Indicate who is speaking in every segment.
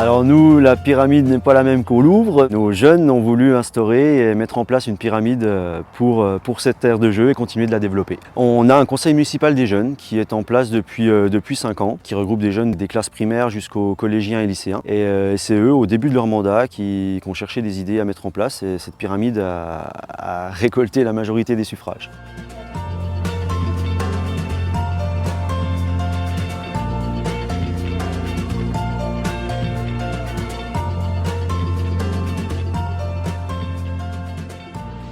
Speaker 1: Alors nous, la pyramide n'est pas la même qu'au Louvre. Nos jeunes ont voulu instaurer et mettre en place une pyramide pour cette aire de jeu et continuer de la développer. On a un conseil municipal des jeunes qui est en place depuis 5 ans, qui regroupe des jeunes des classes primaires jusqu'aux collégiens et lycéens. Et c'est eux, au début de leur mandat, qui ont cherché des idées à mettre en place et cette pyramide a récolté la majorité des suffrages.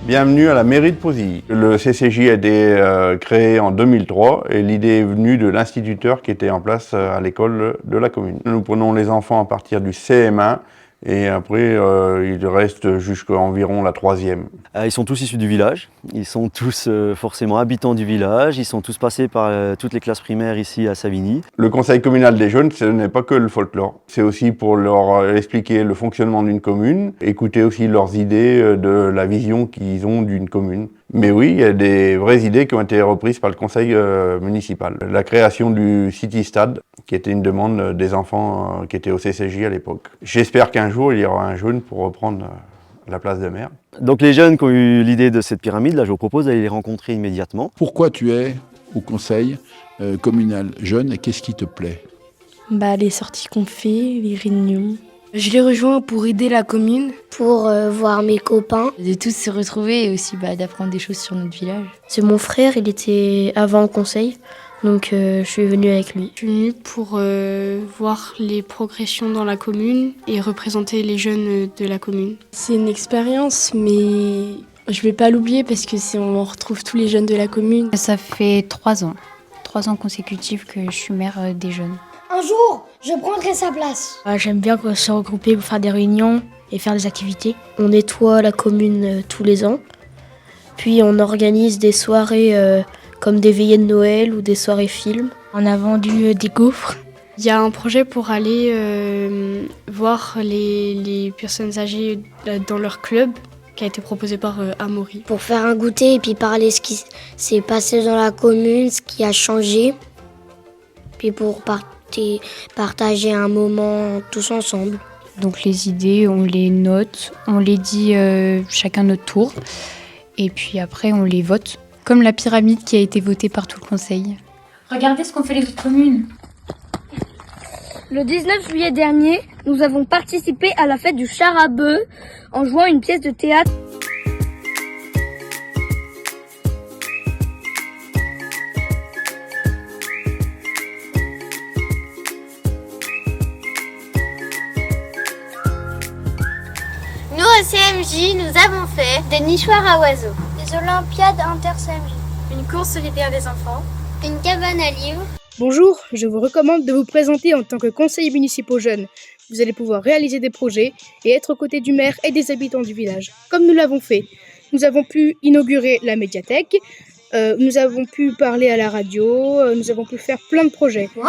Speaker 2: Bienvenue à la mairie de Pausilly. Le CCJ a été créé en 2003 et l'idée est venue de l'instituteur qui était en place à l'école de la commune. Nous prenons les enfants à partir du CM1 et après ils restent jusqu'à environ la 3e.
Speaker 1: Ils sont tous issus du village, ils sont tous forcément habitants du village, ils sont tous passés par toutes les classes primaires ici à Savigny.
Speaker 2: Le conseil communal des jeunes, ce n'est pas que le folklore, c'est aussi pour leur expliquer le fonctionnement d'une commune, écouter aussi leurs idées de la vision qu'ils ont d'une commune. Mais oui, il y a des vraies idées qui ont été reprises par le conseil municipal. La création du City Stade, qui était une demande des enfants qui étaient au CCJ à l'époque. J'espère qu'un jour, il y aura un jeune pour reprendre la place de maire.
Speaker 1: Donc les jeunes qui ont eu l'idée de cette pyramide, là je vous propose d'aller les rencontrer immédiatement.
Speaker 3: Pourquoi tu es au conseil communal jeune et qu'est-ce qui te plaît ?
Speaker 4: Les sorties qu'on fait, les réunions. Je les rejoins pour aider la commune.
Speaker 5: Pour voir mes copains.
Speaker 6: De tous se retrouver et aussi d'apprendre des choses sur notre village.
Speaker 5: C'est mon frère, il était avant au conseil, donc je suis venue avec lui.
Speaker 4: Je suis venue pour voir les progressions dans la commune et représenter les jeunes de la commune. C'est une expérience, mais je vais pas l'oublier parce que on retrouve tous les jeunes de la commune.
Speaker 6: Ça fait 3 ans. 3 ans consécutifs que je suis maire des jeunes.
Speaker 5: Un jour, je prendrai sa place.
Speaker 4: J'aime bien se regrouper pour faire des réunions et faire des activités.
Speaker 5: On nettoie la commune tous les ans. Puis on organise des soirées comme des veillées de Noël ou des soirées films.
Speaker 4: On a vendu des gaufres. Il y a un projet pour aller voir les personnes âgées dans leur club qui a été proposé par Amaury.
Speaker 5: Pour faire un goûter et puis parler ce qui s'est passé dans la commune, ce qui a changé. Puis pour partager un moment tous ensemble.
Speaker 6: Donc les idées, on les note, on les dit chacun notre tour. Et puis après, on les vote. Comme la pyramide qui a été votée par tout le conseil.
Speaker 7: Regardez ce qu'ont fait les autres communes.
Speaker 8: Le 19 juillet dernier, nous avons participé à la fête du char à bœuf en jouant une pièce de théâtre.
Speaker 9: Nous, au CMJ, nous avons fait des nichoirs à oiseaux,
Speaker 8: Des Olympiades inter-CMJ.
Speaker 9: une course solidaire des enfants, une cabane à livres.
Speaker 10: Bonjour, je vous recommande de vous présenter en tant que conseiller municipal jeune. Vous allez pouvoir réaliser des projets et être aux côtés du maire et des habitants du village, comme nous l'avons fait. Nous avons pu inaugurer la médiathèque, nous avons pu parler à la radio, nous avons pu faire plein de projets.
Speaker 9: Wow,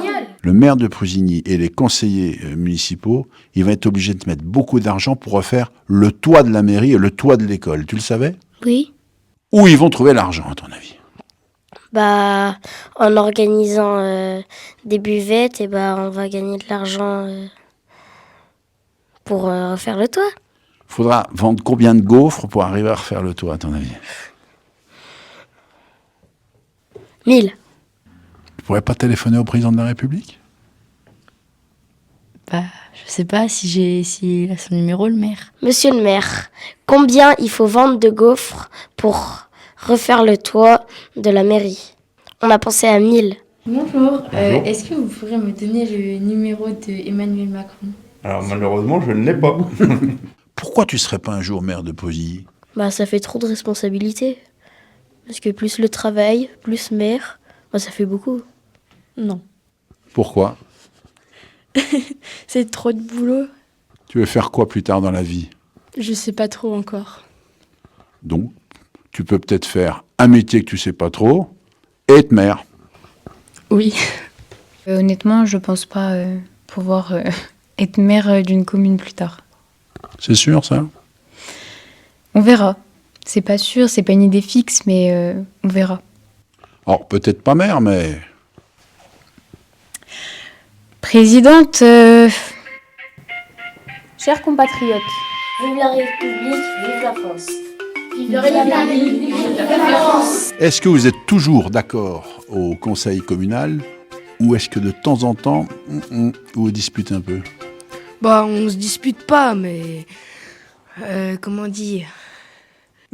Speaker 9: génial!
Speaker 3: Le maire de Pausigny et les conseillers municipaux, ils vont être obligés de mettre beaucoup d'argent pour refaire le toit de la mairie et le toit de l'école. Tu le savais ?
Speaker 5: Oui.
Speaker 3: Où ils vont trouver l'argent, à ton avis ?
Speaker 5: En organisant des buvettes, on va gagner de l'argent pour refaire le toit.
Speaker 3: Faudra vendre combien de gaufres pour arriver à refaire le toit, à ton avis ?
Speaker 5: 1000.
Speaker 3: Tu pourrais pas téléphoner au président de la République ?
Speaker 6: Je sais pas s'il a son numéro, le maire.
Speaker 5: Monsieur le maire, combien il faut vendre de gaufres pour refaire le toit de la mairie? On a pensé à 1000.
Speaker 6: Bonjour. Est-ce que vous pourriez me donner le numéro de Emmanuel Macron ?
Speaker 2: Alors malheureusement, je ne l'ai pas.
Speaker 3: Pourquoi tu serais pas un jour maire de Pausilly ?
Speaker 5: Ça fait trop de responsabilités. Parce que plus le travail, plus maire, ça fait beaucoup.
Speaker 4: Non.
Speaker 3: Pourquoi ?
Speaker 4: C'est trop de boulot.
Speaker 3: Tu veux faire quoi plus tard dans la vie ?
Speaker 4: Je sais pas trop encore.
Speaker 3: Donc, tu peux peut-être faire un métier que tu sais pas trop et être maire.
Speaker 4: Oui.
Speaker 6: Honnêtement, je pense pas pouvoir être maire d'une commune plus tard.
Speaker 3: C'est sûr, ça ?
Speaker 6: On verra. C'est pas sûr, c'est pas une idée fixe, mais on verra.
Speaker 3: Alors, peut-être pas maire, mais...
Speaker 6: Présidente,
Speaker 7: Chers compatriotes,
Speaker 8: Vive la République, vive la France.
Speaker 9: Vive la République, vive la France.
Speaker 3: Est-ce que vous êtes toujours d'accord au conseil communal ou est-ce que de temps en temps, vous vous disputez un peu?
Speaker 11: Bah, on se dispute pas, mais... comment dire?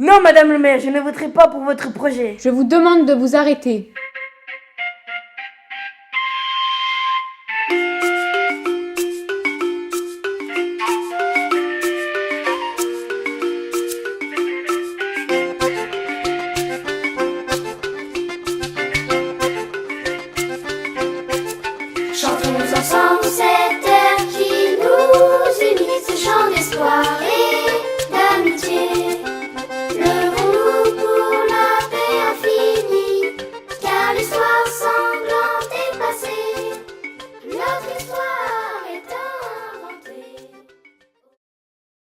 Speaker 8: Non, Madame le maire, je ne voterai pas pour votre projet.
Speaker 7: je vous demande de vous arrêter.
Speaker 9: Chantons ensemble, c'est